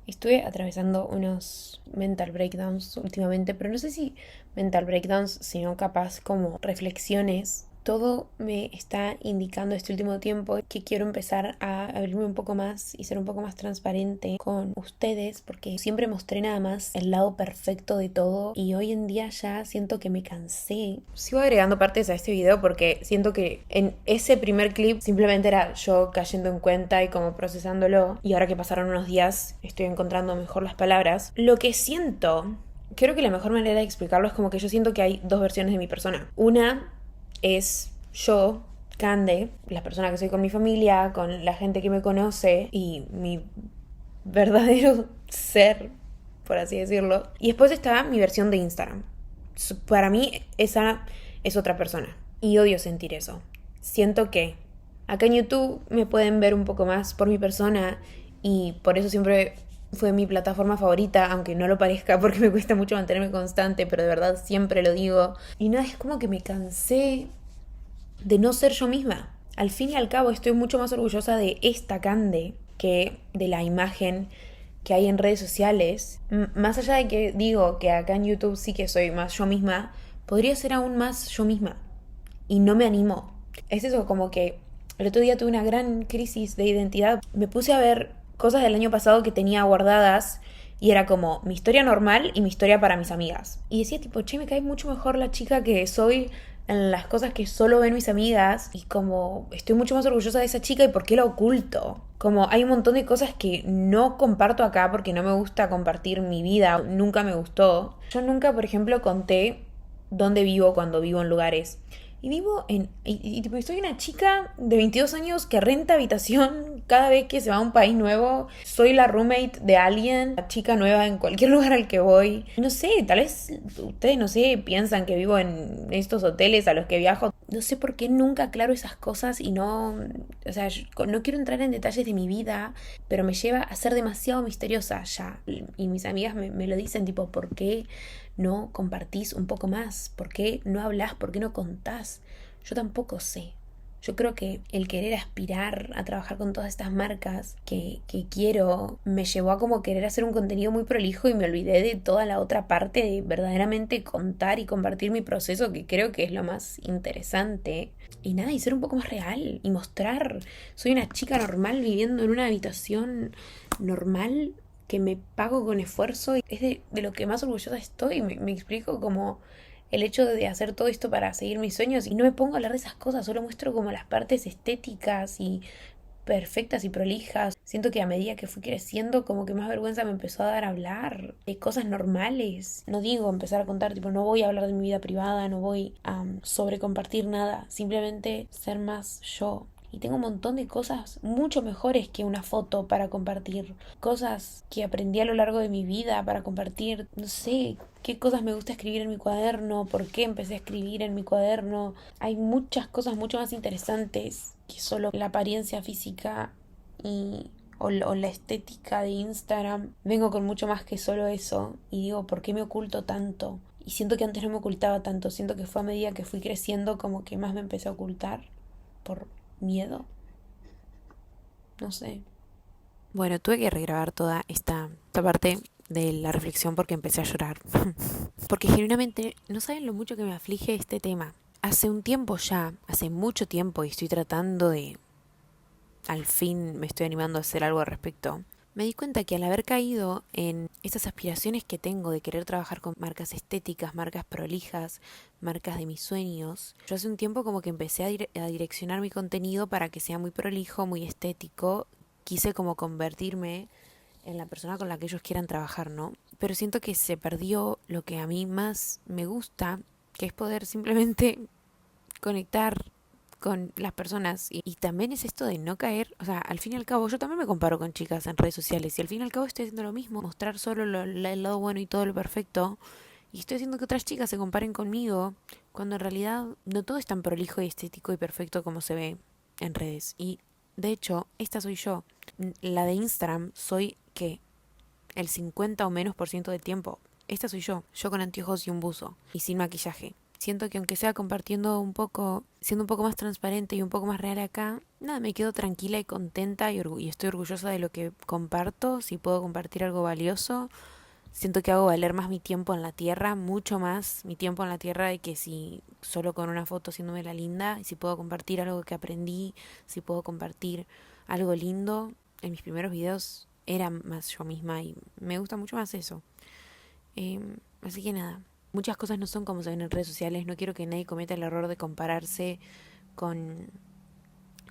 Estuve atravesando unos mental breakdowns últimamente, pero no sé si mental breakdowns, sino capaz como reflexiones. Todo me está indicando este último tiempo que quiero empezar a abrirme un poco más y ser un poco más transparente con ustedes, porque siempre mostré nada más el lado perfecto de todo y hoy en día ya siento que me cansé. Sigo agregando partes a este video porque siento que en ese primer clip simplemente era yo cayendo en cuenta y como procesándolo, y ahora que pasaron unos días estoy encontrando mejor las palabras. Lo que siento, creo que la mejor manera de explicarlo es como que yo siento que hay dos versiones de mi persona. Una es yo, Cande, la persona que soy con mi familia, con la gente que me conoce y mi verdadero ser, por así decirlo. Y después está mi versión de Instagram. Para mí esa es otra persona y odio sentir eso. Siento que acá en YouTube me pueden ver un poco más por mi persona y por eso siempre fue mi plataforma favorita, aunque no lo parezca porque me cuesta mucho mantenerme constante, pero de verdad siempre lo digo. Y no, es como que me cansé de no ser yo misma. Al fin y al cabo estoy mucho más orgullosa de esta Cande que de la imagen que hay en redes sociales. Más allá de que digo que acá en YouTube sí que soy más yo misma, podría ser aún más yo misma. Y no me animo. Es eso, como que el otro día tuve una gran crisis de identidad. Me puse a ver cosas del año pasado que tenía guardadas y era como mi historia normal y mi historia para mis amigas. Y decía tipo, che, me cae mucho mejor la chica que soy en las cosas que solo ven mis amigas, y como estoy mucho más orgullosa de esa chica y por qué la oculto. Como hay un montón de cosas que no comparto acá porque no me gusta compartir mi vida, nunca me gustó. Yo nunca, por ejemplo, conté dónde vivo cuando vivo en lugares. Y vivo en... Y tipo, soy una chica de 22 años que renta habitación cada vez que se va a un país nuevo. Soy la roommate de alguien, la chica nueva en cualquier lugar al que voy. No sé, tal vez ustedes, no sé, piensan que vivo en estos hoteles a los que viajo. No sé por qué nunca aclaro esas cosas y no... O sea, no quiero entrar en detalles de mi vida, pero me lleva a ser demasiado misteriosa ya. Y mis amigas me lo dicen, tipo, ¿por qué no compartís un poco más? ¿Por qué no hablas? ¿Por qué no contás? Yo tampoco sé. Yo creo que el querer aspirar a trabajar con todas estas marcas que quiero me llevó a como querer hacer un contenido muy prolijo y me olvidé de toda la otra parte de verdaderamente contar y compartir mi proceso, que creo que es lo más interesante. Y nada, y ser un poco más real y mostrar, soy una chica normal viviendo en una habitación normal que me pago con esfuerzo, y es de lo que más orgullosa estoy. Me explico, como el hecho de hacer todo esto para seguir mis sueños, y no me pongo a hablar de esas cosas, solo muestro como las partes estéticas y perfectas y prolijas. Siento que a medida que fui creciendo, como que más vergüenza me empezó a dar a hablar de cosas normales. No digo empezar a contar, tipo, no voy a hablar de mi vida privada, no voy a sobrecompartir nada, simplemente ser más yo. Y tengo un montón de cosas mucho mejores que una foto para compartir. Cosas que aprendí a lo largo de mi vida para compartir. No sé qué cosas me gusta escribir en mi cuaderno, por qué empecé a escribir en mi cuaderno. Hay muchas cosas mucho más interesantes que solo la apariencia física y o la estética de Instagram. Vengo con mucho más que solo eso y digo, ¿por qué me oculto tanto? Y siento que antes no me ocultaba tanto, siento que fue a medida que fui creciendo como que más me empecé a ocultar por miedo, no sé. Bueno, tuve que regrabar toda esta parte de la reflexión porque empecé a llorar. Porque genuinamente no saben lo mucho que me aflige este tema. Hace un tiempo ya, hace mucho tiempo, y estoy tratando de, al fin me estoy animando a hacer algo al respecto. Me di cuenta que al haber caído en estas aspiraciones que tengo de querer trabajar con marcas estéticas, marcas prolijas, marcas de mis sueños, yo hace un tiempo como que empecé a direccionar mi contenido para que sea muy prolijo, muy estético. Quise como convertirme en la persona con la que ellos quieran trabajar, ¿no? Pero siento que se perdió lo que a mí más me gusta, que es poder simplemente conectar con las personas. Y también es esto de no caer, o sea, al fin y al cabo yo también me comparo con chicas en redes sociales y al fin y al cabo estoy haciendo lo mismo, mostrar solo el lado bueno y todo lo perfecto, y estoy haciendo que otras chicas se comparen conmigo cuando en realidad no todo es tan prolijo y estético y perfecto como se ve en redes. Y de hecho, esta soy yo. La de Instagram soy que el 50 o menos por ciento del tiempo. Esta soy yo con anteojos y un buzo y sin maquillaje. siento que aunque sea compartiendo un poco, siendo un poco más transparente y un poco más real acá, nada, me quedo tranquila y contenta y estoy orgullosa de lo que comparto. Si puedo compartir algo valioso, siento que hago valer más mi tiempo en la tierra, mucho más mi tiempo en la tierra de que si solo con una foto haciéndome la linda. Y si puedo compartir algo que aprendí, si puedo compartir algo lindo. En mis primeros videos era más yo misma y me gusta mucho más eso. Así que nada, muchas cosas no son como se ven en redes sociales. No quiero que nadie cometa el error de compararse con,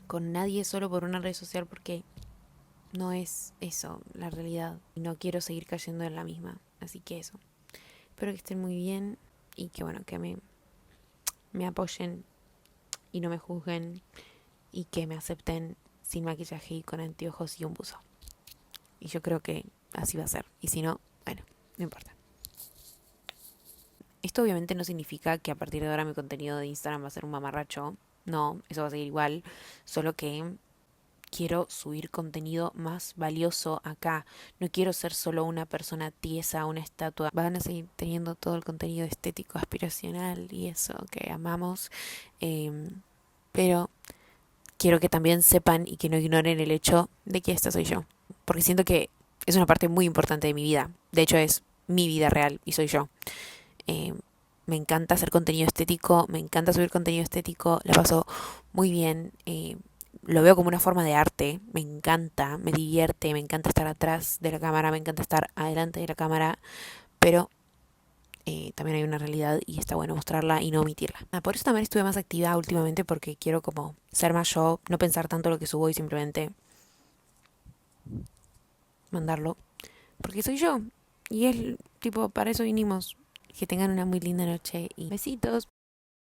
con nadie solo por una red social porque no es eso la realidad. Y no quiero seguir cayendo en la misma. Así que eso. Espero que estén muy bien y que bueno, que me apoyen y no me juzguen y que me acepten sin maquillaje y con anteojos y un buzo. Y yo creo que así va a ser. Y si no, bueno, no importa. Esto obviamente no significa que a partir de ahora mi contenido de Instagram va a ser un mamarracho. No, eso va a seguir igual. Solo que quiero subir contenido más valioso acá. No quiero ser solo una persona tiesa, una estatua. Van a seguir teniendo todo el contenido estético, aspiracional y eso que amamos. Pero quiero que también sepan y que no ignoren el hecho de que esta soy yo. Porque siento que es una parte muy importante de mi vida. De hecho, es mi vida real y soy yo. Eh, Me encanta hacer contenido estético, me encanta subir contenido estético, la paso muy bien. Lo veo como una forma de arte, me encanta, me divierte, me encanta estar atrás de la cámara, me encanta estar adelante de la cámara, pero también hay una realidad y está bueno mostrarla y no omitirla. Por eso también estuve más activa últimamente porque quiero como ser más yo, no pensar tanto lo que subo y simplemente mandarlo, porque soy yo y es tipo, para eso vinimos. Que tengan una muy linda noche y besitos.